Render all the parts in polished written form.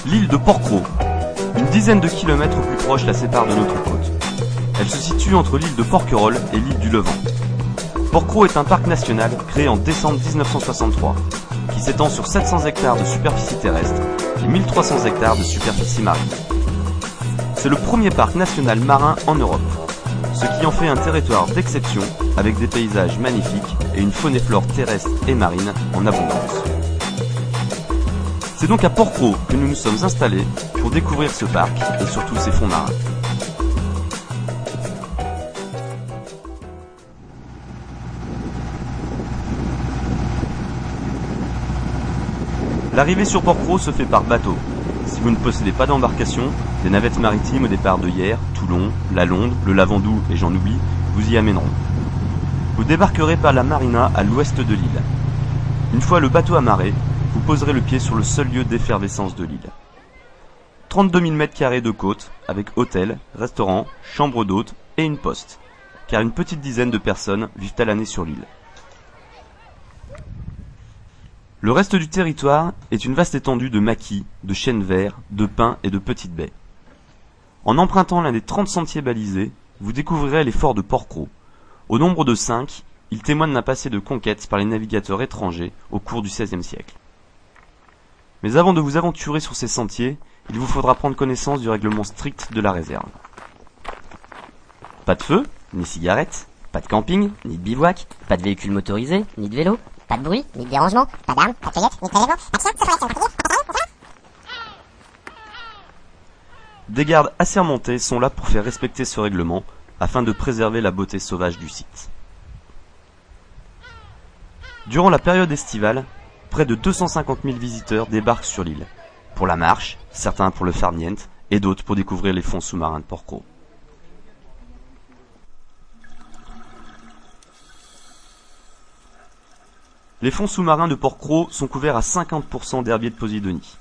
L'île de Porquerolles, une dizaine de kilomètres plus proche la sépare de notre côte. Elle se situe entre l'île de Porquerolles et l'île du Levant. Porquerolles est un parc national créé en décembre 1963, qui s'étend sur 700 hectares de superficie terrestre et 1300 hectares de superficie marine. C'est le premier parc national marin en Europe, ce qui en fait un territoire d'exception avec des paysages magnifiques et une faune et flore terrestre et marine en abondance. C'est donc à Porquerolles que nous nous sommes installés pour découvrir ce parc et surtout ses fonds marins. L'arrivée sur Porquerolles se fait par bateau. Si vous ne possédez pas d'embarcation, des navettes maritimes au départ de Hyères, Toulon, La Londe, le Lavandou et j'en oublie, vous y amèneront. Vous débarquerez par la marina à l'ouest de l'île. Une fois le bateau amarré, vous poserez le pied sur le seul lieu d'effervescence de l'île. 32 000 m² de côte, avec hôtel, restaurant, chambre d'hôtes et une poste, car une petite dizaine de personnes vivent à l'année sur l'île. Le reste du territoire est une vaste étendue de maquis, de chênes verts, de pins et de petites baies. En empruntant l'un des 30 sentiers balisés, vous découvrirez les forts de Porquerolles. Au nombre de 5, ils témoignent d'un passé de conquête par les navigateurs étrangers au cours du XVIe siècle. Mais avant de vous aventurer sur ces sentiers, il vous faudra prendre connaissance du règlement strict de la réserve. Pas de feu, ni cigarette, pas de camping, ni de bivouac, pas de véhicule motorisé, ni de vélo, pas de bruit, ni de dérangement, pas d'armes, pas de cueillette, ni de prélèvement, pas de chien, ça ferait Des gardes assermentés sont là pour faire respecter ce règlement afin de préserver la beauté sauvage du site. Durant la période estivale, près de 250 000 visiteurs débarquent sur l'île, pour la marche, certains pour le farniente et d'autres pour découvrir les fonds sous-marins de Porquerolles. Les fonds sous-marins de Porquerolles sont couverts à 50% d'herbiers de Posidonie.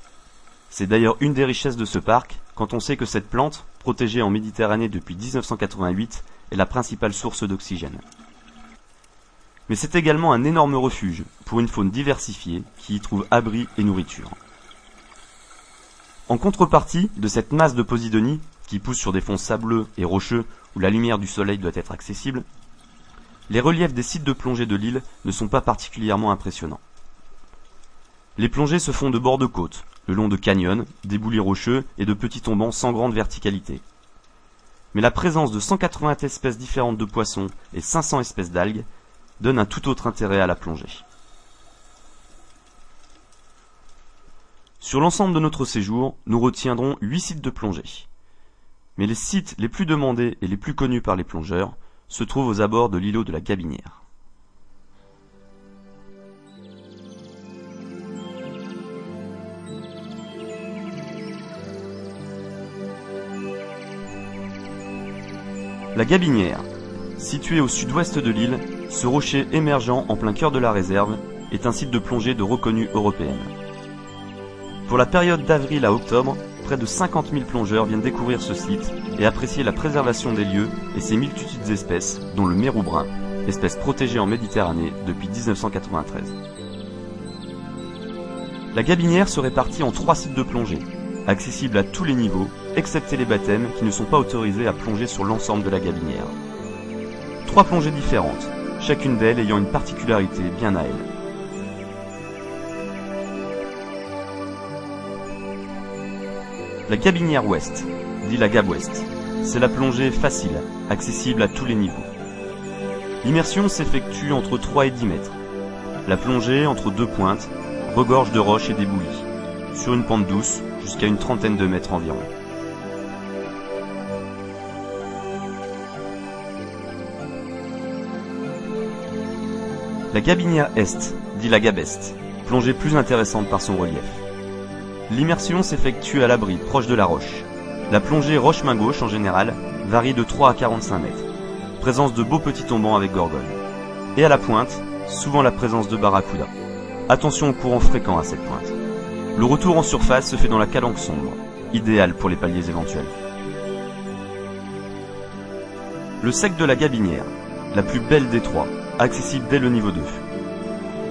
C'est d'ailleurs une des richesses de ce parc, quand on sait que cette plante, protégée en Méditerranée depuis 1988, est la principale source d'oxygène. Mais c'est également un énorme refuge pour une faune diversifiée qui y trouve abri et nourriture. En contrepartie de cette masse de Posidonie, qui pousse sur des fonds sableux et rocheux où la lumière du soleil doit être accessible, les reliefs des sites de plongée de l'île ne sont pas particulièrement impressionnants. Les plongées se font de bord de côte, le long de canyons, d'éboulis rocheux et de petits tombants sans grande verticalité. Mais la présence de 180 espèces différentes de poissons et 500 espèces d'algues donne un tout autre intérêt à la plongée. Sur l'ensemble de notre séjour, nous retiendrons 8 sites de plongée. Mais les sites les plus demandés et les plus connus par les plongeurs se trouvent aux abords de l'îlot de la Gabinière. La Gabinière, située au sud-ouest de l'île, ce rocher émergeant en plein cœur de la réserve, est un site de plongée de reconnue européenne. Pour la période d'avril à octobre, près de 50 000 plongeurs viennent découvrir ce site et apprécier la préservation des lieux et ses multitudes d'espèces, dont le mérou brun, espèce protégée en Méditerranée depuis 1993. La Gabinière se répartit en 3 sites de plongée, accessibles à tous les niveaux, excepté les baptêmes qui ne sont pas autorisés à plonger sur l'ensemble de la Gabinière. 3 plongées différentes, chacune d'elles ayant une particularité bien à elle. La Gabinière Ouest, dit la Gab Ouest, c'est la plongée facile, accessible à tous les niveaux. L'immersion s'effectue entre 3 et 10 mètres. La plongée entre 2 pointes regorge de roches et d'éboulis, sur une pente douce jusqu'à une trentaine de mètres environ. La Gabinière Est, dit la Gab Est, plongée plus intéressante par son relief. L'immersion s'effectue à l'abri, proche de la roche. La plongée roche-main gauche, en général, varie de 3 à 45 mètres. Présence de beaux petits tombants avec gorgone. Et à la pointe, souvent la présence de barracuda. Attention aux courants fréquents à cette pointe. Le retour en surface se fait dans la calanque sombre, idéal pour les paliers éventuels. Le sec de la Gabinière, la plus belle des trois, accessible dès le niveau 2.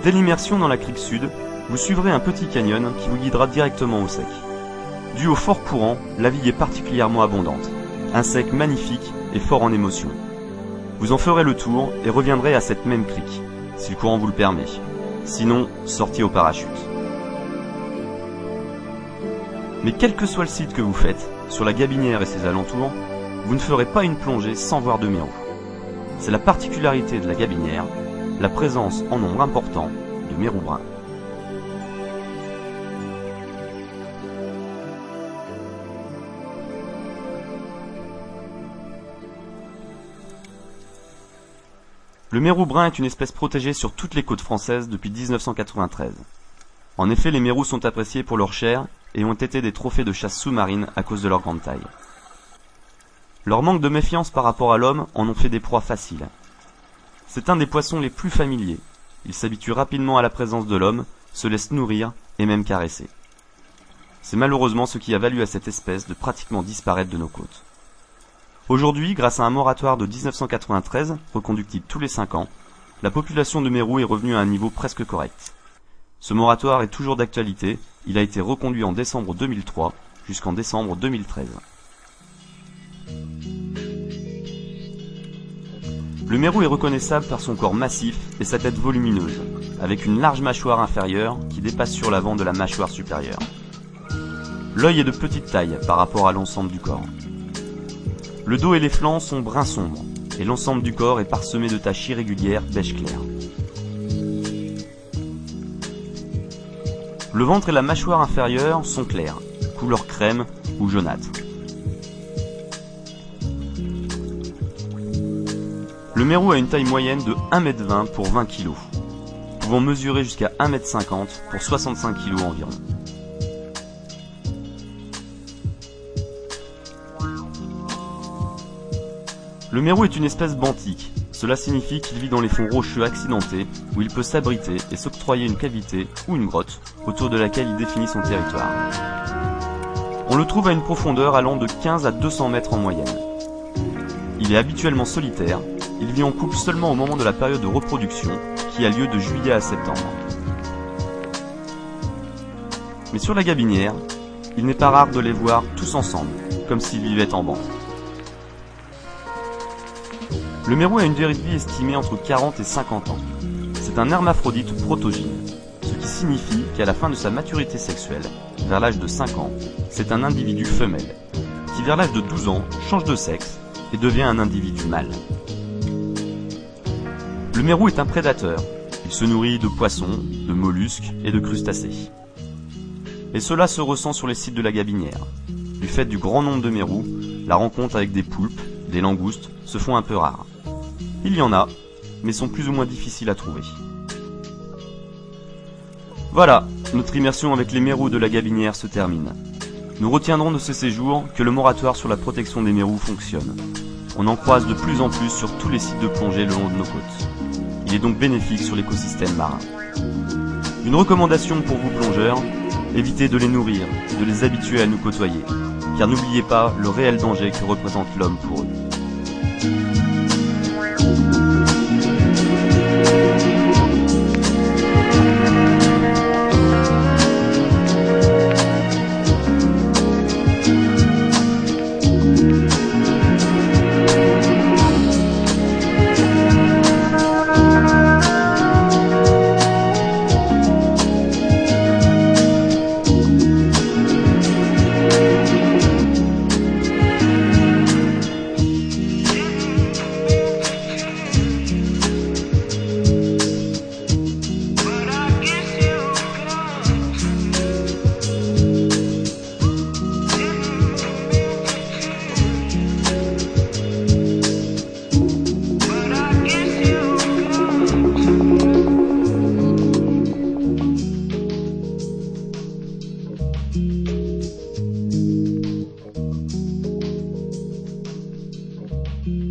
Dès l'immersion dans la crique sud, vous suivrez un petit canyon qui vous guidera directement au sec. Dû au fort courant, la vie est particulièrement abondante. Un sec magnifique et fort en émotion. Vous en ferez le tour et reviendrez à cette même crique, si le courant vous le permet. Sinon, sortez au parachute. Mais quel que soit le site que vous faites, sur la Gabinière et ses alentours, vous ne ferez pas une plongée sans voir de mérous. C'est la particularité de la Gabinière, la présence en nombre important de mérous bruns. Le mérou brun est une espèce protégée sur toutes les côtes françaises depuis 1993. En effet, les mérous sont appréciés pour leur chair et ont été des trophées de chasse sous-marine à cause de leur grande taille. Leur manque de méfiance par rapport à l'homme en ont fait des proies faciles. C'est un des poissons les plus familiers. Il s'habitue rapidement à la présence de l'homme, se laisse nourrir et même caresser. C'est malheureusement ce qui a valu à cette espèce de pratiquement disparaître de nos côtes. Aujourd'hui, grâce à un moratoire de 1993, reconductible tous les 5 ans, la population de mérous est revenue à un niveau presque correct. Ce moratoire est toujours d'actualité, il a été reconduit en décembre 2003 jusqu'en décembre 2013. Le mérou est reconnaissable par son corps massif et sa tête volumineuse, avec une large mâchoire inférieure qui dépasse sur l'avant de la mâchoire supérieure. L'œil est de petite taille par rapport à l'ensemble du corps. Le dos et les flancs sont brun sombre, et l'ensemble du corps est parsemé de taches irrégulières beige clair. Le ventre et la mâchoire inférieure sont clairs, couleur crème ou jaunâtre. Le mérou a une taille moyenne de 1,20 m pour 20 kg, pouvant mesurer jusqu'à 1,50 m pour 65 kg environ. Le mérou est une espèce benthique. Cela signifie qu'il vit dans les fonds rocheux accidentés où il peut s'abriter et s'octroyer une cavité ou une grotte autour de laquelle il définit son territoire. On le trouve à une profondeur allant de 15 à 200 mètres en moyenne. Il est habituellement solitaire, il vit en couple seulement au moment de la période de reproduction qui a lieu de juillet à septembre. Mais sur la Gabinière, il n'est pas rare de les voir tous ensemble, comme s'ils vivaient en bande. Le mérou a une durée de vie estimée entre 40 et 50 ans. C'est un hermaphrodite protogyne, ce qui signifie qu'à la fin de sa maturité sexuelle, vers l'âge de 5 ans, c'est un individu femelle, qui vers l'âge de 12 ans change de sexe et devient un individu mâle. Le mérou est un prédateur. Il se nourrit de poissons, de mollusques et de crustacés. Et cela se ressent sur les sites de la Gabinière. Du fait du grand nombre de mérous, la rencontre avec des poulpes, des langoustes, se font un peu rares. Il y en a, mais sont plus ou moins difficiles à trouver. Voilà, notre immersion avec les mérous de la Gabinière se termine. Nous retiendrons de ce séjour que le moratoire sur la protection des mérous fonctionne. On en croise de plus en plus sur tous les sites de plongée le long de nos côtes. Il est donc bénéfique sur l'écosystème marin. Une recommandation pour vous plongeurs, évitez de les nourrir et de les habituer à nous côtoyer, car n'oubliez pas le réel danger que représente l'homme pour eux.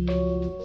Thank you.